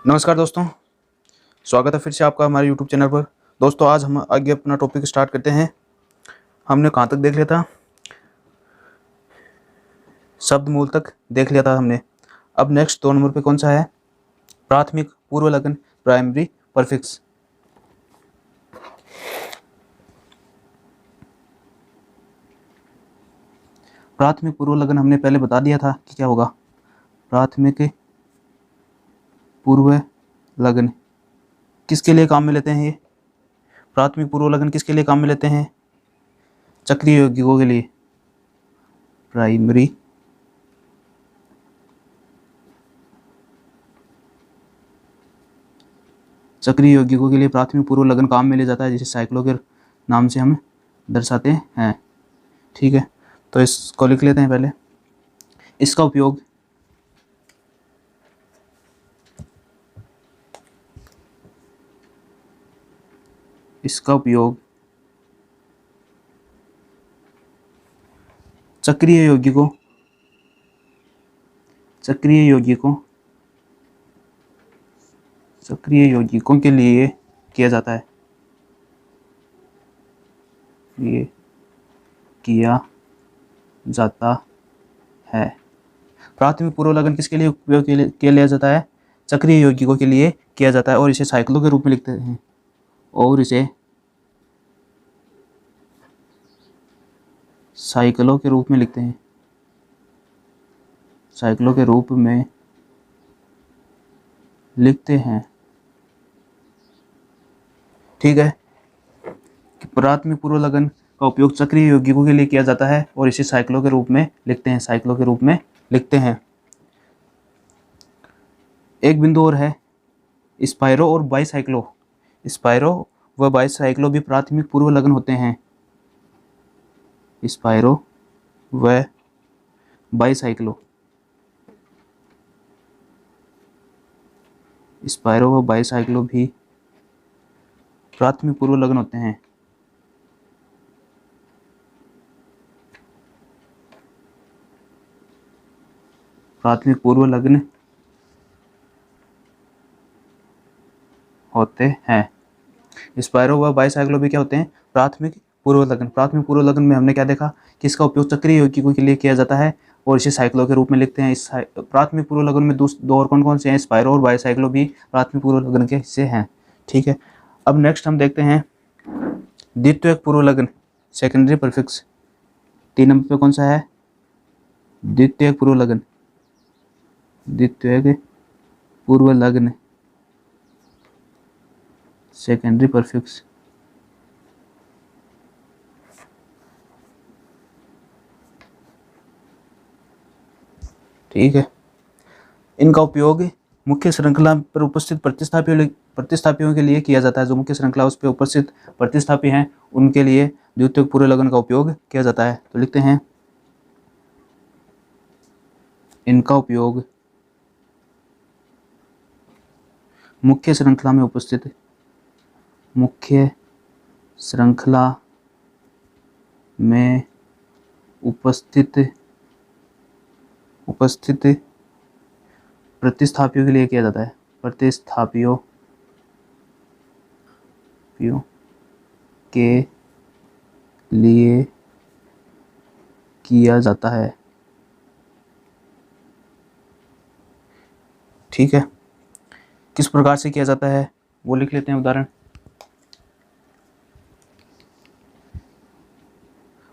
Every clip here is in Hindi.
नमस्कार दोस्तों, स्वागत है फिर से आपका हमारे YouTube चैनल पर। दोस्तों आज हम आगे अपना टॉपिक स्टार्ट करते हैं। हमने कहाँ तक देख लिया था? शब्द मूल तक देख लिया था हमने। अब नेक्स्ट 2 नंबर पे कौन सा है? प्राथमिक पूर्व लगन, प्राइमरी परफिक्स। प्राथमिक पूर्व लगन हमने पहले बता दिया था कि क्या होगा। प्राथमिक पूर्व लगन किसके लिए काम में लेते हैं? ये प्राथमिक पूर्व लगन किसके लिए काम में लेते हैं? चक्रीय यौगिकों के लिए। प्राइमरी चक्रीय यौगिकों के लिए प्राथमिक पूर्व लगन काम में लिया जाता है, जिसे साइक्लो के नाम से हम दर्शाते हैं। ठीक है, तो इसको लिख लेते हैं पहले। इसका उपयोग चक्रीय यौगिकों के लिए किया जाता है। ये किया जाता है। प्राथमिक पूर्व लगन किसके लिए उपयोग किया लिया जाता है? चक्रीय यौगिकों के लिए किया जाता है, और इसे साइक्लो के रूप में लिखते हैं। और इसे साइक्लो के रूप में लिखते हैं। साइक्लो के रूप में लिखते हैं। ठीक है, कि प्राथमिक पूर्व लगन का उपयोग चक्रीय यौगिकों के लिए किया जाता है और इसे साइक्लो के रूप में लिखते हैं। साइक्लो के रूप में लिखते हैं। एक बिंदु और है, स्पाइरो और बाईसाइक्लो। स्पाइरो व बाईसाइक्लो भी प्राथमिक पूर्व लगन होते हैं। स्पाइरो व बाईसाइक्लो, स्पाइरो व बाईसाइक्लो भी प्राथमिक पूर्व लगन होते हैं। प्राथमिक पूर्व लगन होते हैं। स्पाइरो व बाईसाइक्लो भी क्या होते हैं? प्राथमिक पूर्व लगन। प्राथमिक पूर्व लगन में हमने क्या देखा कि इसका उपयोग चक्रीय यौगिकों के लिए किया जाता है और इसे साइक्लो के रूप में लिखते हैं। इस प्राथमिक पूर्व लगन में दो और कौन कौन से हैं? स्पाइरो और बाईसाइक्लो भी प्राथमिक पूर्व लगन के हिस्से हैं। ठीक है, अब नेक्स्ट हम देखते हैं द्वितीयक पूर्व लगन, सेकेंडरी परफिक्स। 3 नंबर पे कौन सा है? द्वितीयक पूर्व लगन। द्वितीयक पूर्व लगन, सेकेंडरी परफिक्स। ठीक है, इनका उपयोग मुख्य श्रृंखला पर उपस्थित प्रतिस्थापियों के लिए किया जाता है। जो मुख्य श्रृंखला उस पर उपस्थित प्रतिस्थापी हैं उनके लिए द्वितीयक पूर्व लगन का उपयोग किया जाता है। तो लिखते हैं, इनका उपयोग मुख्य श्रृंखला में उपस्थित प्रतिस्थापियों के लिए किया जाता है। प्रतिस्थापियों के लिए किया जाता है। ठीक है, किस प्रकार से किया जाता है वो लिख लेते हैं। उदाहरण,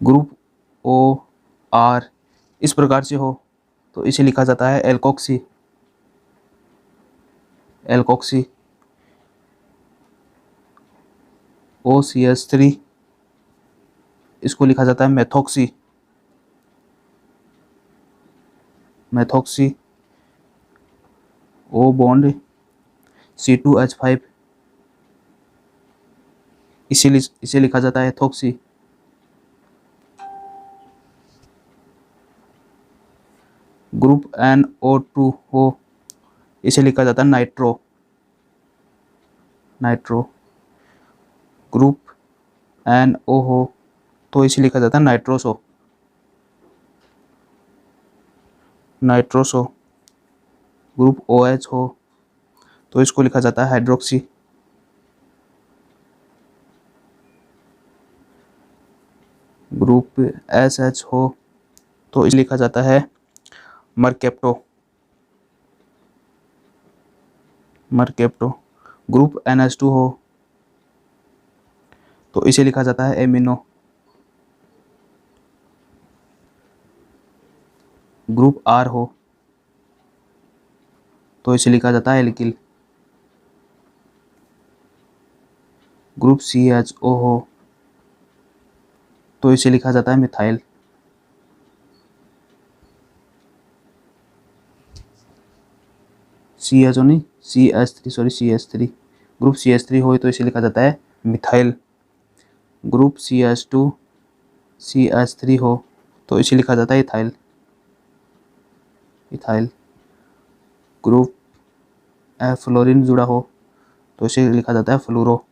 ग्रुप ओ आर इस प्रकार से हो तो इसे लिखा जाता है एल्कोक्सी। OCH3 इसको लिखा जाता है मेथोक्सी। O बॉन्ड C2H5 इसे लिखा जाता है एथोक्सी। ग्रुप NO2 हो इसे लिखा जाता है नाइट्रो। ग्रुप NO हो तो इसे लिखा जाता है नाइट्रोसो। ग्रुप OH हो तो इसको लिखा जाता है हाइड्रोक्सी। ग्रुप SH हो तो इसे लिखा जाता है मरकेप्टो। ग्रुप NH2 हो तो इसे लिखा जाता है एमिनो। ग्रुप R हो तो इसे लिखा जाता है एल्किल। ग्रुप CHO हो तो इसे लिखा जाता है मिथाइल। CHO नहीं, CH3 ग्रुप CH3 हो तो इसे लिखा जाता है मिथाइल। ग्रुप CH2 CH3 हो तो इसे लिखा जाता है इथाइल। ग्रुप फ्लोरीन जुड़ा हो तो इसे लिखा जाता है फ्लूरो।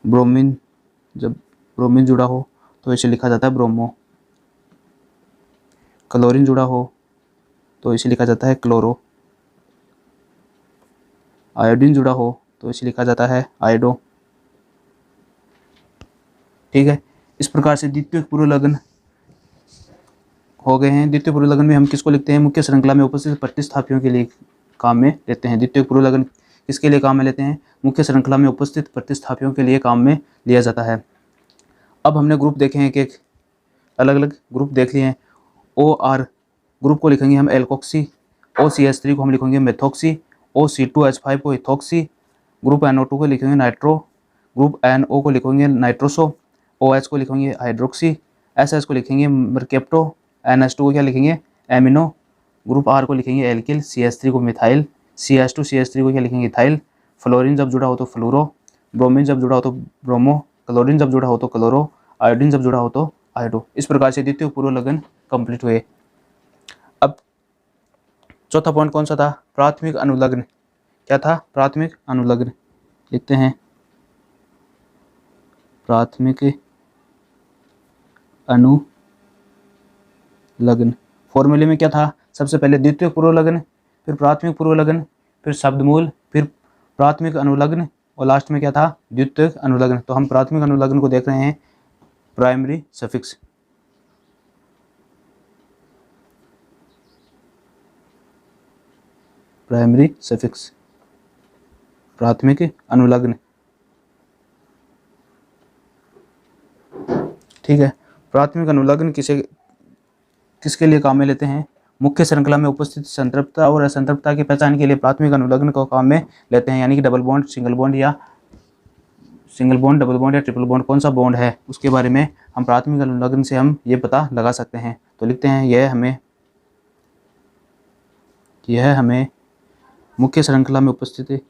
ब्रोमीन, जब ब्रोमीन जुड़ा हो तो इसे लिखा जाता है ब्रोमो। क्लोरीन जुड़ा हो तो इसे लिखा जाता है क्लोरो। आयोडीन जुड़ा हो तो इसे लिखा जाता है आयोडो। ठीक है, इस प्रकार से द्वितीय पूर्व लग्न हो गए हैं। द्वितीय पूर्व लग्न में हम किसको लिखते हैं? मुख्य श्रृंखला में उपस्थित प्रतिस्थापियों के लिए काम में लेते हैं। द्वितीय पूर्व लग्न किसके लिए काम में लेते हैं? मुख्य श्रृंखला में उपस्थित प्रतिस्थापियों के लिए काम में लिया जाता है। अब हमने ग्रुप देखे हैं, एक अलग अलग ग्रुप देख लिए हैं। OR ग्रुप को लिखेंगे हम एल्कोक्सी, OCH3 को हम लिखेंगे मेथोक्सी, OC2H5 को इथोक्सी, ग्रुप NO2 को लिखेंगे नाइट्रो, ग्रुप NO को लिखेंगे नाइट्रोसो, OH को लिखेंगे हाइड्रोक्सी, SS को लिखेंगे मरकेप्टो, NH2 को क्या लिखेंगे? एमिनो, ग्रुप R को लिखेंगे एल्किल, CH3 को मिथाइल, CH2 CH3 को क्या लिखेंगे? इथाइल। फ्लोरीन जब जुड़ा हो तो फ्लूरो, ब्रोमीन जब जुड़ा हो तो ब्रोमो, क्लोरीन जब जुड़ा हो तो क्लोरो, आयोडीन जब जुड़ा हो तो आयोडो। इस प्रकार से द्वितीय पूर्व लग्न कंप्लीट हुए। अब चौथा पॉइंट कौन सा था? प्राथमिक अनुलग्न। क्या था? प्राथमिक अनुलग्न। लिखते हैं प्राथमिक अनुलग्न। फॉर्मूले में क्या था? सबसे पहले द्वितीय पूर्व लग्न, फिर प्राथमिक पूर्व लग्न, फिर शब्दमूल, फिर प्राथमिक अनुलग्न और लास्ट में क्या था? द्वितीय अनुलग्न। तो हम प्राथमिक अनुलग्न को देख रहे हैं प्राइमरी सफिक्स। प्राइमरी सफिक्स, प्राथमिक अनुलग्न। ठीक है, प्राथमिक अनुलग्न किसके लिए काम में लेते हैं? मुख्य श्रृंखला में उपस्थित संतृप्तता और असंतृप्तता की पहचान के लिए प्राथमिक अनुलग्न को काम में लेते हैं। यानी कि डबल बॉन्ड, सिंगल बॉन्ड या डबल बॉन्ड या ट्रिपल बॉन्ड कौन सा बॉन्ड है उसके बारे में हम प्राथमिक अनुलग्न से हम ये पता लगा सकते हैं। तो लिखते हैं यह हमें मुख्य श्रृंखला में उपस्थित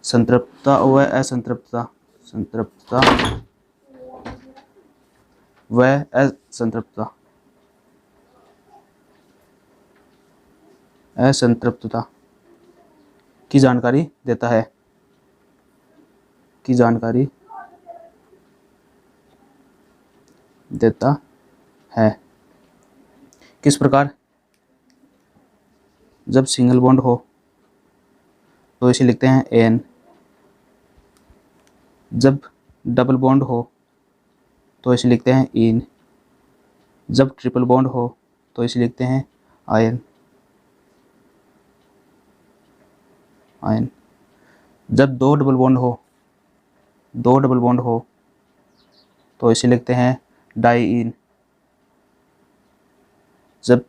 संतृप्तता व असंतृप्तता असंतृप्तता की जानकारी देता है। किस प्रकार? जब सिंगल बॉन्ड हो तो इसे लिखते हैं एन, जब डबल बॉन्ड हो तो इसे लिखते हैं इन, जब ट्रिपल बॉन्ड हो तो इसे लिखते हैं आयन। जब दो डबल बॉन्ड हो तो इसे लिखते हैं डाईइन। जब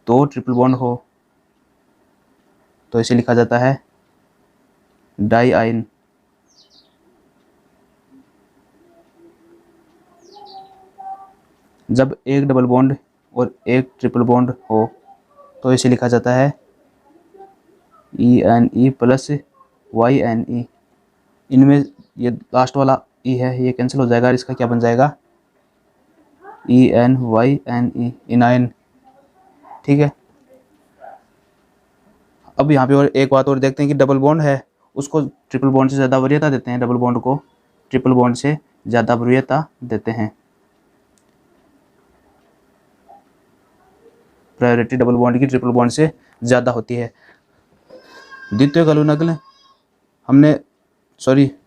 दो ट्रिपल बॉन्ड हो तो इसे लिखा जाता है डाई आइन। जब एक डबल बॉन्ड और एक ट्रिपल बॉन्ड हो तो इसे लिखा जाता है ENE प्लस YNE। इनमें ये लास्ट वाला E है, ये कैंसिल हो जाएगा और इसका क्या बन जाएगा? ENYNE, इनाइन। ठीक है, अब यहाँ पे और एक बात और देखते हैं कि डबल बॉन्ड है उसको ट्रिपल बॉन्ड से ज़्यादा वरीयता देते हैं, डबल बॉन्ड को ट्रिपल बॉन्ड से ज़्यादा वरीयता देते हैं। प्रायोरिटी डबल बॉन्ड की ट्रिपल बॉन्ड से ज़्यादा होती है। द्वितीयक अनुलग्न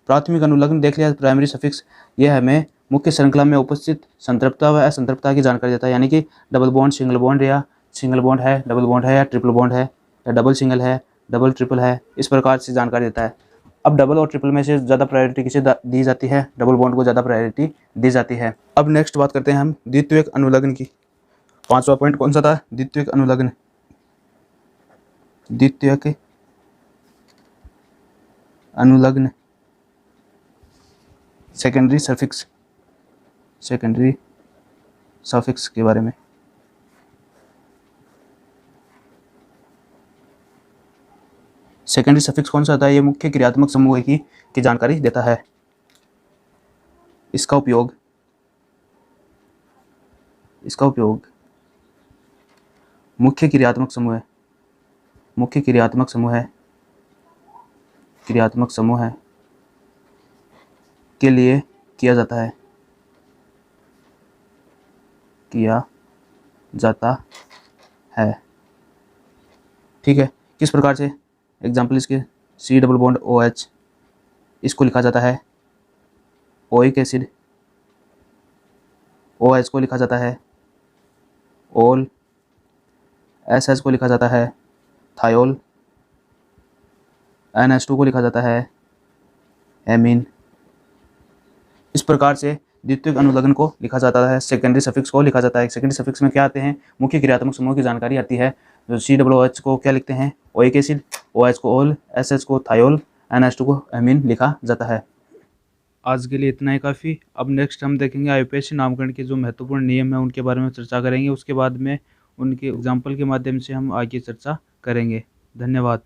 प्राथमिक अनुलग्न देख लिया, प्राइमरी सफिक्स, यह हमें मुख्य श्रृंखला में उपस्थित संतृप्तता व असंतृप्तता की जानकारी देता है, यानी कि डबल बॉन्ड सिंगल बॉन्ड या सिंगल बॉन्ड है, डबल बॉन्ड है या ट्रिपल बॉन्ड है, या डबल सिंगल है, डबल ट्रिपल है, इस प्रकार से जानकारी देता है। अब डबल और ट्रिपल में से ज़्यादा प्रायोरिटी किसे दी जाती है? डबल बॉन्ड को ज़्यादा प्रायोरिटी दी जाती है। अब नेक्स्ट बात करते हैं हम द्वितीयक अनुलग्न की। 5वां पॉइंट कौन सा था? द्वितीयक अनुलग्न। द्वितीयक अनुलग्न, सेकेंडरी सफिक्स, सेकेंडरी सफिक्स के बारे में। सेकेंडरी सफिक्स कौन सा होता है? ये मुख्य क्रियात्मक समूह की जानकारी देता है। इसका उपयोग मुख्य क्रियात्मक समूह के लिए किया जाता है। ठीक है, किस प्रकार से? एग्जाम्पल इसके C डबल बॉन्ड OH, इसको लिखा जाता है ओइक एसिड, OH को लिखा जाता है ओल, SS को लिखा जाता है थायोल, NH2 को लिखा जाता है एमीन। इस प्रकार से द्वितीयक अनुलग्न को लिखा जाता है, सेकेंडरी सफिक्स को लिखा जाता है। सेकेंडरी सफिक्स में क्या आते हैं? मुख्य क्रियात्मक समूह की जानकारी आती है। जो COOH को क्या लिखते हैं? ओइक एसिड, OH को ओल, SS को थायोल, NH2 को एमीन लिखा जाता है। आज के लिए इतना ही काफ़ी। अब नेक्स्ट हम देखेंगे IUPAC नामकरण के जो महत्वपूर्ण नियम हैं उनके बारे में चर्चा करेंगे। उसके बाद में उनके एग्जाम्पल के माध्यम से हम आगे चर्चा करेंगे। धन्यवाद।